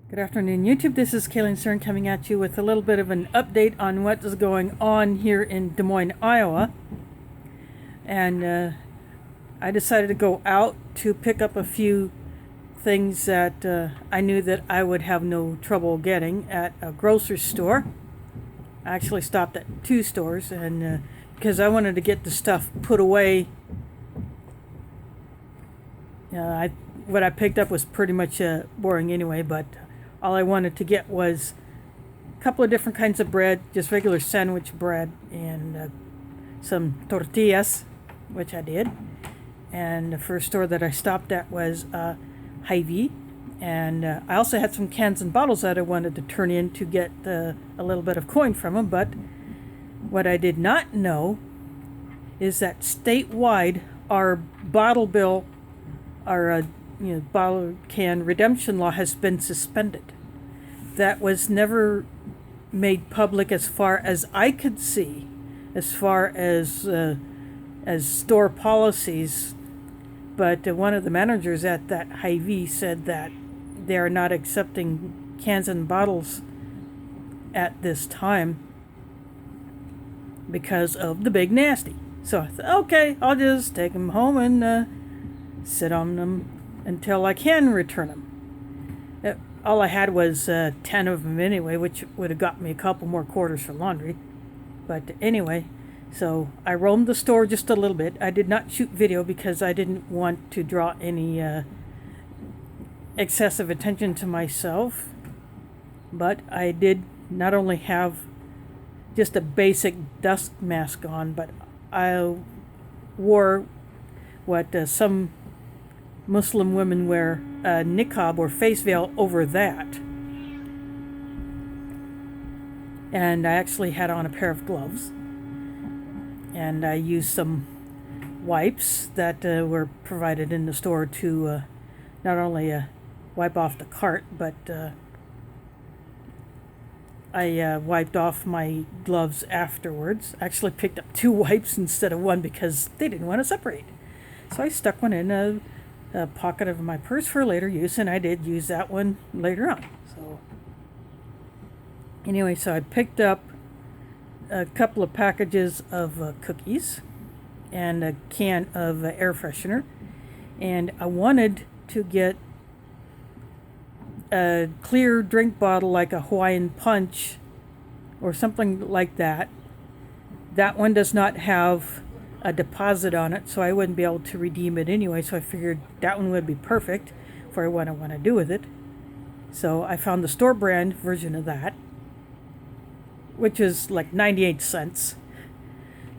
Good afternoon, YouTube. This is Kayleen Cern coming at you with a little bit of an update on what is going on here in Des Moines, Iowa. And I decided to go out to pick up a few things that I knew that I would have no trouble getting at a grocery store. I actually stopped at two stores, and because I wanted to get the stuff put away. What I picked up was pretty much boring anyway, but all I wanted to get was a couple of different kinds of bread, just regular sandwich bread, and some tortillas, which I did. And the first store that I stopped at was Hy-Vee, and I also had some cans and bottles that I wanted to turn in to get a little bit of coin from them. But what I did not know is that statewide our bottle bill, our bottle can redemption law has been suspended. That was never made public as far as I could see, as far as store policies. But one of the managers at that Hy-Vee said that they are not accepting cans and bottles at this time because of the big nasty. So I thought, okay, I'll just take them home and sit on them until I can return them. All I had was 10 of them anyway, which would have got me a couple more quarters for laundry. But anyway, so I roamed the store just a little bit. I did not shoot video because I didn't want to draw any excessive attention to myself. But I did not only have just a basic dust mask on, but I wore what some Muslim women wear, a niqab or face veil over that. And I actually had on a pair of gloves. And I used some wipes that were provided in the store to not only wipe off the cart, but I wiped off my gloves afterwards. I actually picked up two wipes instead of one because they didn't want to separate. So I stuck one in a pocket of my purse for later use, and I did use that one later on. So anyway, so I picked up a couple of packages of cookies and a can of air freshener, and I wanted to get a clear drink bottle like a Hawaiian Punch or something like that. That one does not have a deposit on it, so I wouldn't be able to redeem it anyway, so I figured that one would be perfect for what I want to do with it. So I found the store brand version of that, which is like 98 cents.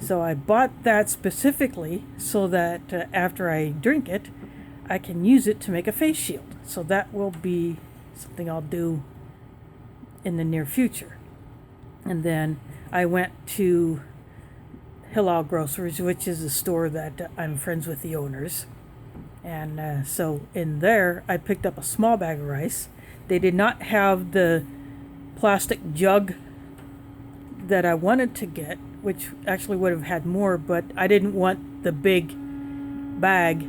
So I bought that specifically so that after I drink it, I can use it to make a face shield. So that will be something I'll do in the near future. And then I went to Hillel Groceries, which is a store that I'm friends with the owners. And so in there, I picked up a small bag of rice. They did not have the plastic jug that I wanted to get, which actually would have had more, but I didn't want the big bag,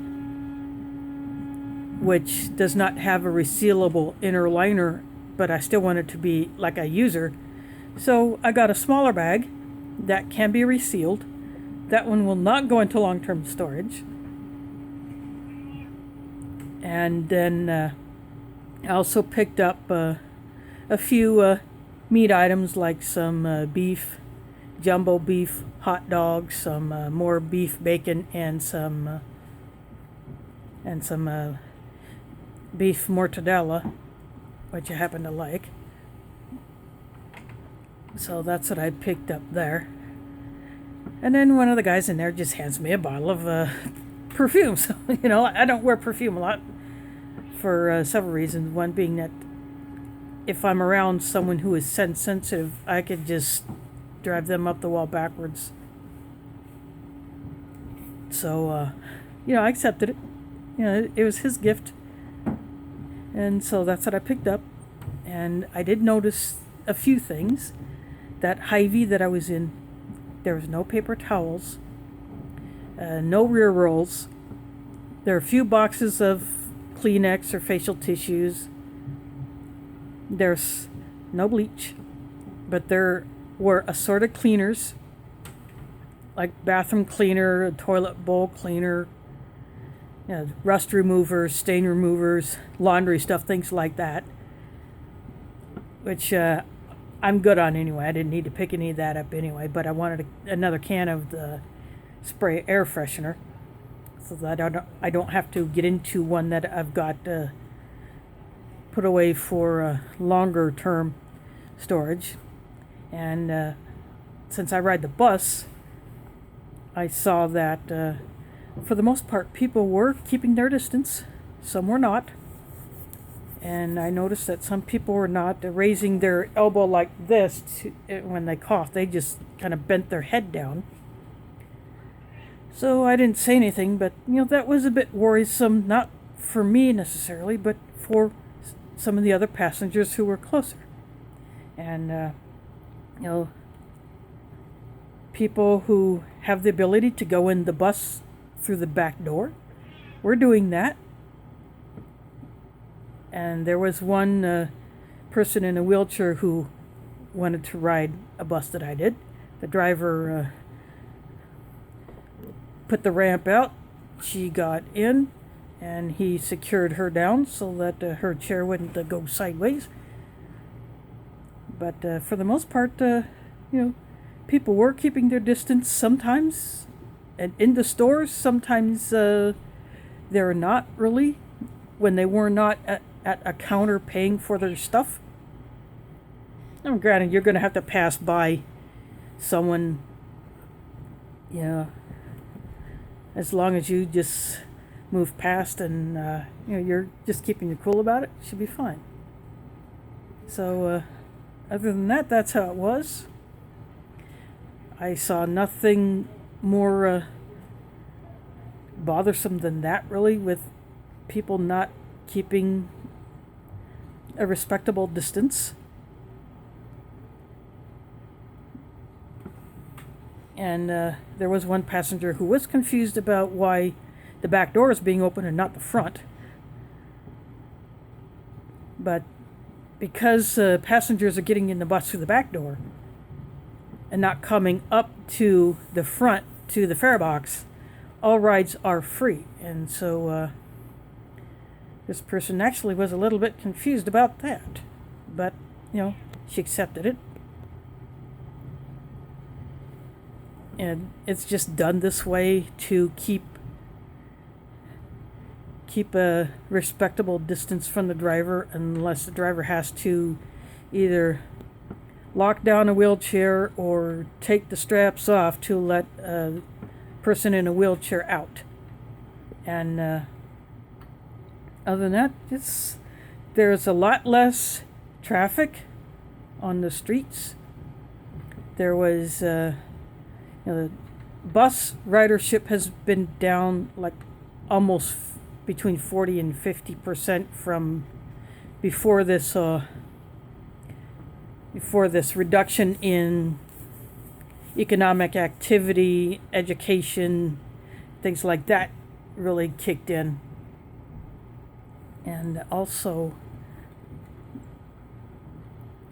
which does not have a resealable inner liner, but I still want it to be like a user. So I got a smaller bag that can be resealed. That one will not go into long-term storage. And then I also picked up a few meat items like some beef, jumbo beef hot dogs, some more beef bacon, and some beef mortadella, which I happen to like. So that's what I picked up there. And then one of the guys in there just hands me a bottle of perfume. So, I don't wear perfume a lot for several reasons. One being that if I'm around someone who is scent sensitive, I could just drive them up the wall backwards. So, I accepted it. It was his gift. And so that's what I picked up. And I did notice a few things. That Hy-Vee that I was in, there was no paper towels, no rear rolls. There are a few boxes of Kleenex or facial tissues, There's no bleach, but there were assorted cleaners, like bathroom cleaner, toilet bowl cleaner, rust removers, stain removers, laundry stuff, things like that, which I'm good on anyway. I didn't need to pick any of that up anyway, but I wanted another can of the spray air freshener so that I don't have to get into one that I've got put away for longer term storage. And since I ride the bus, I saw that for the most part people were keeping their distance. Some were not. And I noticed that some people were not raising their elbow like this when they coughed. They just kind of bent their head down. So I didn't say anything, but that was a bit worrisome, not for me necessarily, but for some of the other passengers who were closer. And people who have the ability to go in the bus through the back door were doing that. And there was one person in a wheelchair who wanted to ride a bus that I did. The driver put the ramp out. She got in, and he secured her down so that her chair wouldn't go sideways. But for the most part, people were keeping their distance sometimes. And in the stores, sometimes they're not really, when they were not at a counter paying for their stuff. And granted, you're going to have to pass by someone, as long as you just move past and, you're just keeping your cool about it, should be fine. So, other than that, that's how it was. I saw nothing more bothersome than that, really, with people not keeping a respectable distance. And there was one passenger who was confused about why the back door is being open and not the front. But because passengers are getting in the bus through the back door and not coming up to the front to the fare box, all rides are free. And so this person actually was a little bit confused about that. But, she accepted it. And it's just done this way to keep a respectable distance from the driver, unless the driver has to either lock down a wheelchair or take the straps off to let a person in a wheelchair out. And other than that, there's a lot less traffic on the streets. There was the bus ridership has been down like almost between 40 and 50% from before this reduction in economic activity, education, things like that really kicked in. And also,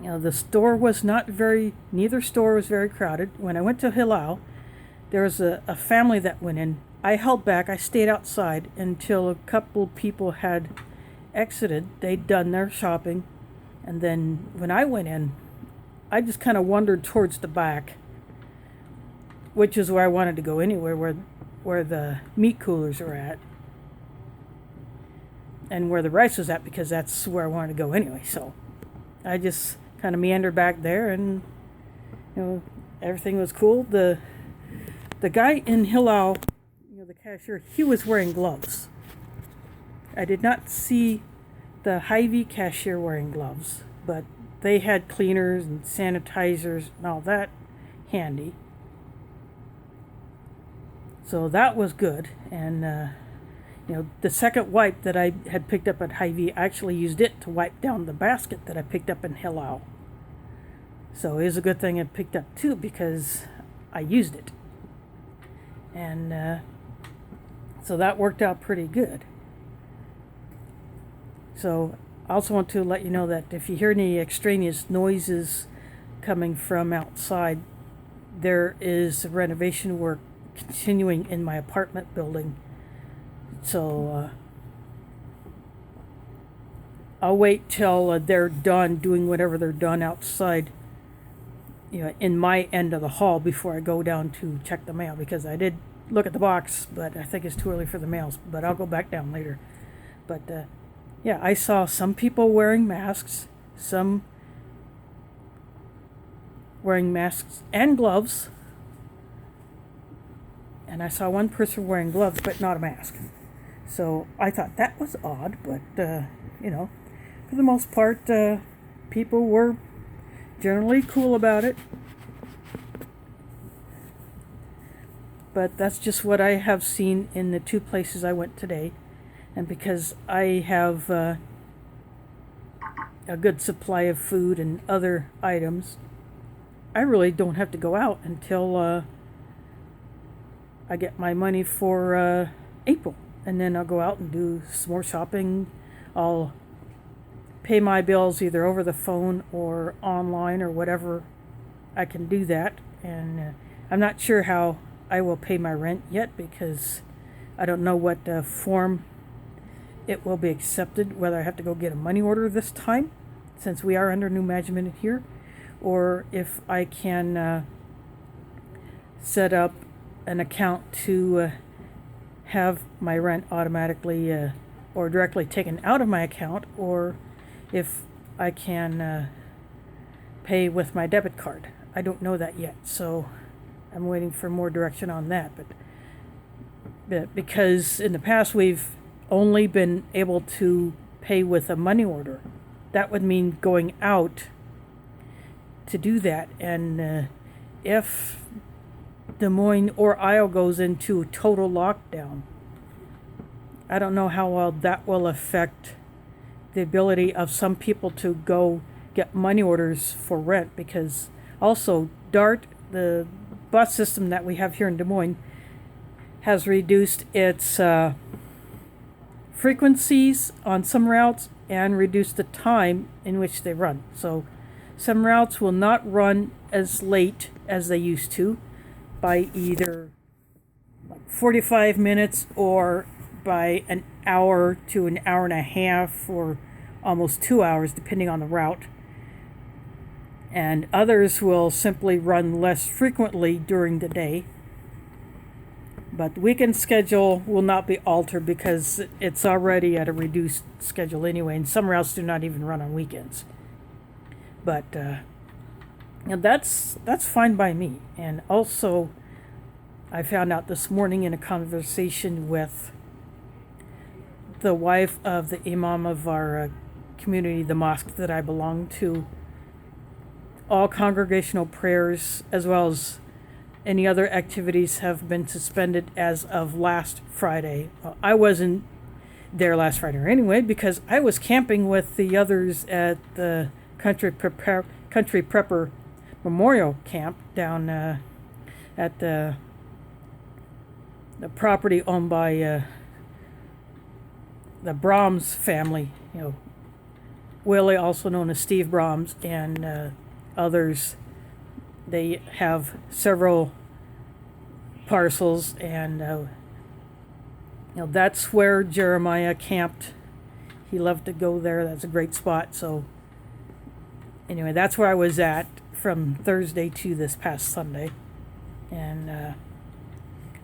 the store was neither store was very crowded. When I went to Hillel, there was a family that went in. I held back. I stayed outside until a couple people had exited. They'd done their shopping. And then when I went in, I just kind of wandered towards the back, which is where I wanted to go anyway, where the meat coolers are at. And where the rice was at, because that's where I wanted to go anyway. So I just kind of meandered back there, and everything was cool. The guy in Hillel, the cashier, he was wearing gloves. I did not see the Hy-Vee cashier wearing gloves, but they had cleaners and sanitizers and all that handy. So that was good. And the second wipe that I had picked up at Hy-Vee, I actually used it to wipe down the basket that I picked up in Hillel. So it was a good thing I picked up too, because I used it. And so that worked out pretty good. So I also want to let you know that if you hear any extraneous noises coming from outside, there is renovation work continuing in my apartment building. So I'll wait till they're done doing whatever they're done outside, in my end of the hall before I go down to check the mail, because I did look at the box, but I think it's too early for the mails, but I'll go back down later. But yeah, I saw some people wearing masks, some wearing masks and gloves, and I saw one person wearing gloves but not a mask. So I thought that was odd, but for the most part, people were generally cool about it. But that's just what I have seen in the 2 places I went today. And because I have a good supply of food and other items, I really don't have to go out until I get my money for April. And then I'll go out and do some more shopping. I'll pay my bills either over the phone or online or whatever. I can do that. And I'm not sure how I will pay my rent yet, because I don't know what form it will be accepted, whether I have to go get a money order this time, since we are under new management here, or if I can set up an account to have my rent automatically or directly taken out of my account, or if I can pay with my debit card. I don't know that yet, so I'm waiting for more direction on that. But because in the past we've only been able to pay with a money order, that would mean going out to do that. And if Des Moines or Iowa goes into total lockdown, I don't know how well that will affect the ability of some people to go get money orders for rent, because also DART, the bus system that we have here in Des Moines, has reduced its frequencies on some routes and reduced the time in which they run. So some routes will not run as late as they used to, by either 45 minutes or by an hour to an hour and a half or almost 2 hours, depending on the route. And others will simply run less frequently during the day. But the weekend schedule will not be altered because it's already at a reduced schedule anyway, and some routes do not even run on weekends. But that's fine by me. And also, I found out this morning in a conversation with the wife of the imam of our community, the mosque that I belong to, all congregational prayers as well as any other activities have been suspended as of last Friday. Well, I wasn't there last Friday anyway, because I was camping with the others at the Country Prepper Memorial Camp down at the property owned by the Brahms family. Willie, also known as Steve Brahms, and others. They have several parcels, and that's where Jeremiah camped. He loved to go there. That's a great spot. So anyway, that's where I was at from Thursday to this past Sunday. And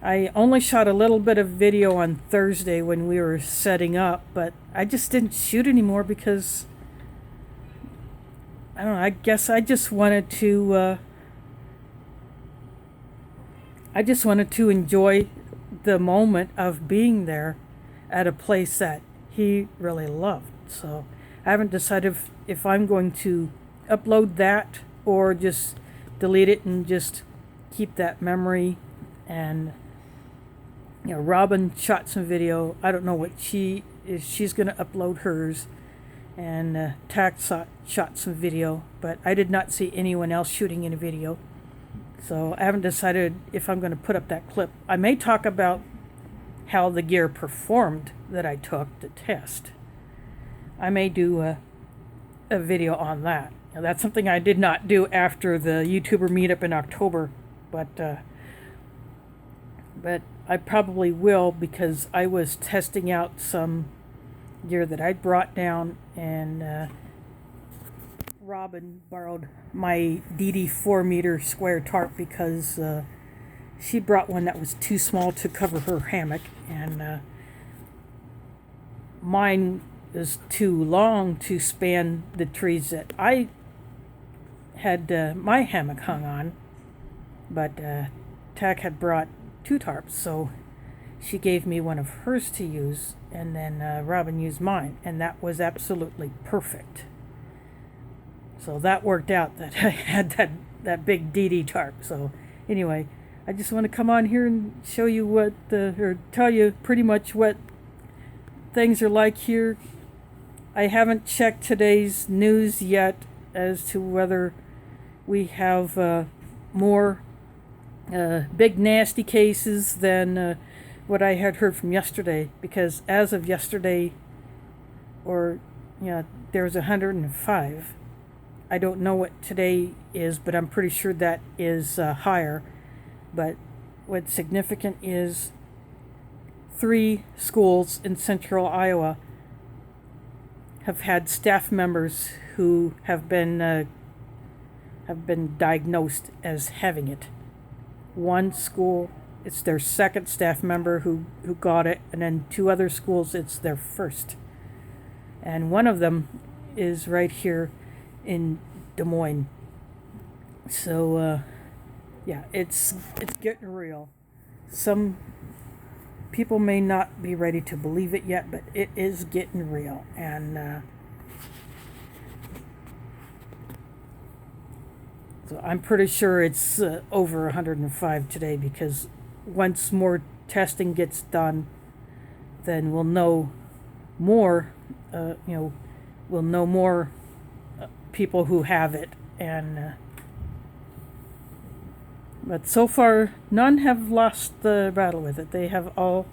I only shot a little bit of video on Thursday when we were setting up, but I just didn't shoot anymore because I don't know, I guess I just wanted to enjoy the moment of being there at a place that he really loved. So I haven't decided if I'm going to upload that or just delete it and just keep that memory. And Robin shot some video. I don't know what she's going to upload hers. And Tax shot some video, but I did not see anyone else shooting any video. So I haven't decided if I'm going to put up that clip. I may talk about how the gear performed that I took to test. I may do a video on that. Now, that's something I did not do after the YouTuber meetup in October, but I probably will, because I was testing out some gear that I brought down, and Robin borrowed my DD 4-meter square tarp because she brought one that was too small to cover her hammock, and mine is too long to span the trees that I had my hammock hung on. But Tack had brought 2 tarps, so she gave me one of hers to use, and then Robin used mine, and that was absolutely perfect. So that worked out, that I had that big DD tarp. So anyway, I just want to come on here and show you or tell you pretty much what things are like here. I haven't checked today's news yet as to whether we have more big nasty cases than what I had heard from yesterday, because as of yesterday, there was 105. I don't know what today is, but I'm pretty sure that is higher. But what's significant is 3 schools in central Iowa have had staff members who have been diagnosed as having it. One school, it's their second staff member who got it, and then 2 other schools, it's their first. And one of them is right here in Des Moines. So yeah, it's getting real. Some people may not be ready to believe it yet, but it is getting real. And so I'm pretty sure it's over 105 today, because once more testing gets done, then we'll know more. We'll know more people who have it, and but so far none have lost the battle with it. They have all,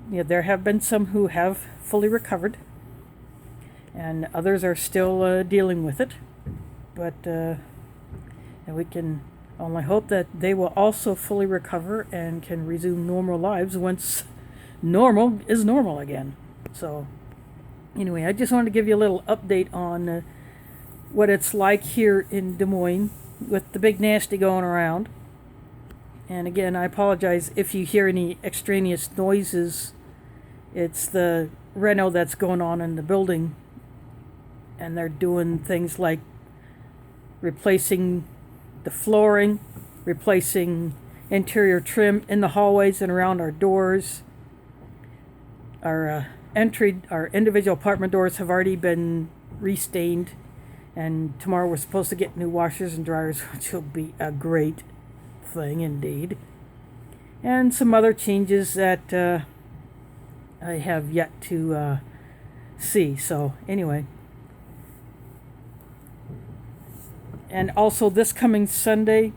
there have been some who have fully recovered, and others are still dealing with it, but and we can only hope that they will also fully recover and can resume normal lives once normal is normal again. So anyway, I just wanted to give you a little update on what it's like here in Des Moines with the big nasty going around. And again, I apologize if you hear any extraneous noises. It's the reno that's going on in the building, and they're doing things like replacing the flooring, replacing interior trim in the hallways and around our doors. Our individual apartment doors have already been restained, and tomorrow we're supposed to get new washers and dryers, which will be a great thing indeed. And some other changes that I have yet to see. So anyway, and also this coming Sunday,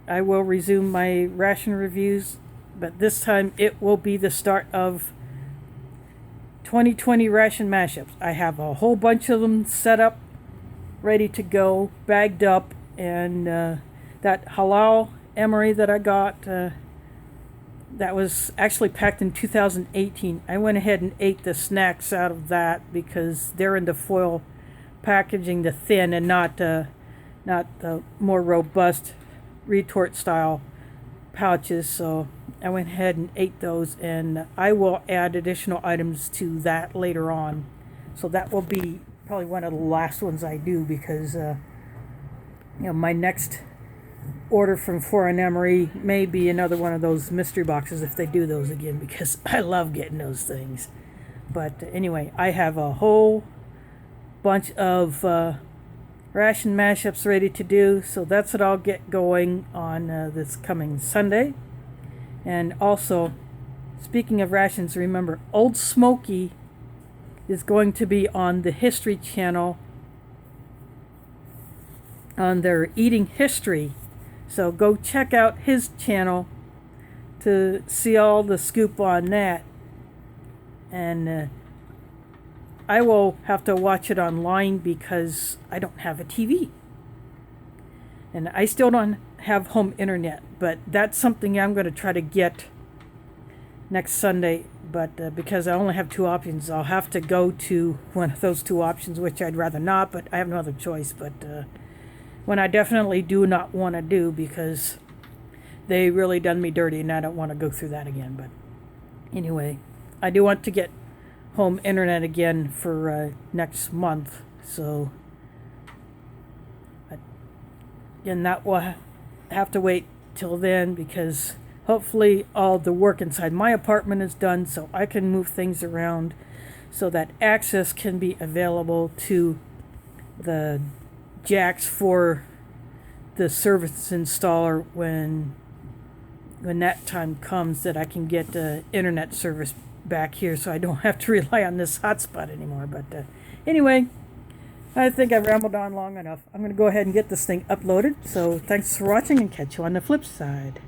I will resume my ration reviews, but this time it will be the start of 2020 ration mashups. I have a whole bunch of them set up, ready to go, bagged up, and that halal emery that I got, that was actually packed in 2018. I went ahead and ate the snacks out of that because they're in the foil packaging, the thin, and not the more robust retort style pouches. So I went ahead and ate those, and I will add additional items to that later on. So that will be probably one of the last ones I do, because my next order from Foreign Emery may be another one of those mystery boxes if they do those again, because I love getting those things. But anyway, I have a whole bunch of ration mashups ready to do, so that's what I'll get going on this coming Sunday. And also, speaking of rations, remember, Old Smoky is going to be on the History Channel on their eating history. So go check out his channel to see all the scoop on that. And I will have to watch it online because I don't have a TV. And I still don't have home internet, but that's something I'm going to try to get next Sunday. But because I only have two options, I'll have to go to one of those two options, which I'd rather not, but I have no other choice. But one I definitely do not want to do because they really done me dirty and I don't want to go through that again. But anyway, I do want to get home internet again for next month. So, and that will have to wait till then because hopefully all the work inside my apartment is done so I can move things around so that access can be available to the jacks for the service installer when that time comes, that I can get internet service back here so I don't have to rely on this hotspot anymore. But anyway, I think I've rambled on long enough. I'm going to go ahead and get this thing uploaded. So thanks for watching and catch you on the flip side.